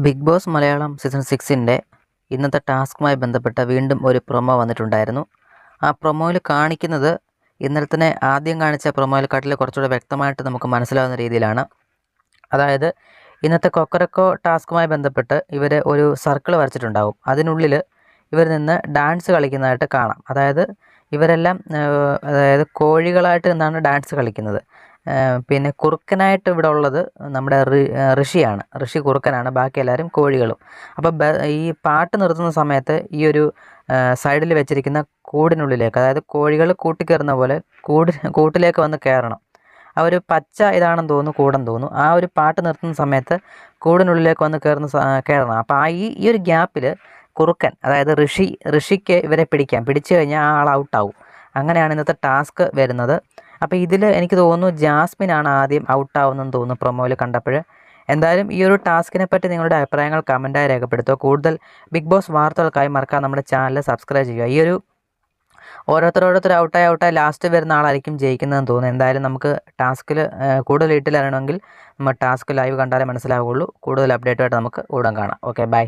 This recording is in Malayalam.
ബിഗ് ബോസ് മലയാളം സീസൺ 6ൻ്റെ ഇന്നത്തെ ടാസ്കുമായി ബന്ധപ്പെട്ട വീണ്ടും ഒരു പ്രൊമോ വന്നിട്ടുണ്ടായിരുന്നു. ആ പ്രൊമോയിൽ കാണിക്കുന്നത് ഇന്നലെ തന്നെ ആദ്യം കാണിച്ച പ്രൊമോയിൽക്കാട്ടിൽ കുറച്ചുകൂടെ വ്യക്തമായിട്ട് നമുക്ക് മനസ്സിലാവുന്ന രീതിയിലാണ്. അതായത് ഇന്നത്തെ കൊക്കരക്കോ ടാസ്കുമായി ബന്ധപ്പെട്ട് ഇവർ ഒരു സർക്കിൾ വരച്ചിട്ടുണ്ടാകും. അതിനുള്ളിൽ ഇവർ നിന്ന് ഡാൻസ് കളിക്കുന്നതായിട്ട് കാണാം. അതായത് ഇവരെല്ലാം കോഴികളായിട്ട് നിന്നാണ് ഡാൻസ് കളിക്കുന്നത്. പിന്നെ കുറുക്കനായിട്ട് ഇവിടെ ഉള്ളത് നമ്മുടെ ഋഷിയാണ്. ഋഷി കുറുക്കനാണ്, ബാക്കി എല്ലാവരും കോഴികളും. അപ്പോൾ ഈ പാട്ട് നിർത്തുന്ന സമയത്ത് ഈ ഒരു സൈഡിൽ വെച്ചിരിക്കുന്ന കൂടിനുള്ളിലേക്ക്, അതായത് കോഴികൾ കൂട്ടിക്കയറുന്ന പോലെ കൂട്ടിലേക്ക് വന്ന് കയറണം. ആ ഒരു പച്ച ഇതാണെന്ന് തോന്നുന്നു, കൂടെന്ന് തോന്നുന്നു. ആ ഒരു പാട്ട് നിർത്തുന്ന സമയത്ത് കൂടിനുള്ളിലേക്ക് വന്ന് കയറണം. അപ്പോൾ ഈ ഒരു ഗ്യാപ്പിൽ കുറുക്കൻ, അതായത് ഋഷിക്ക് ഇവരെ പിടിച്ചു കഴിഞ്ഞാൽ ആ ആൾ ഔട്ടാവും. അങ്ങനെയാണ് ഇന്നത്തെ ടാസ്ക് വരുന്നത്. അപ്പോൾ ഇതിൽ എനിക്ക് തോന്നുന്നു ജാസ്മിനാണ് ആദ്യം ഔട്ടാവുന്നതെന്ന് തോന്നുന്നു പ്രൊമോയിൽ കണ്ടപ്പോൾ. എന്തായാലും ഈ ഒരു ടാസ്കിനെ പറ്റി നിങ്ങളുടെ അഭിപ്രായങ്ങൾ കമൻറ്റായി രേഖപ്പെടുത്തുക. കൂടുതൽ ബിഗ് ബോസ് വാർത്തകൾക്കായി മറക്കാതെ നമ്മുടെ ചാനൽ സബ്സ്ക്രൈബ് ചെയ്യുക. ഈ ഒരു ഓരോരുത്തർ ഔട്ടായി ലാസ്റ്റ് വരുന്ന ആളായിരിക്കും ജയിക്കുന്നതെന്ന് തോന്നുന്നു. എന്തായാലും നമുക്ക് ടാസ്കിൽ കൂടുതൽ ഡീറ്റെയിൽ അറിയണമെങ്കിൽ നമ്മൾ ടാസ്ക് ലൈവ് കണ്ടാലേ മനസ്സിലാവുകയുള്ളൂ. കൂടുതൽ അപ്ഡേറ്റുമായിട്ട് നമുക്ക് ഉടൻ കാണാം. Okay, by.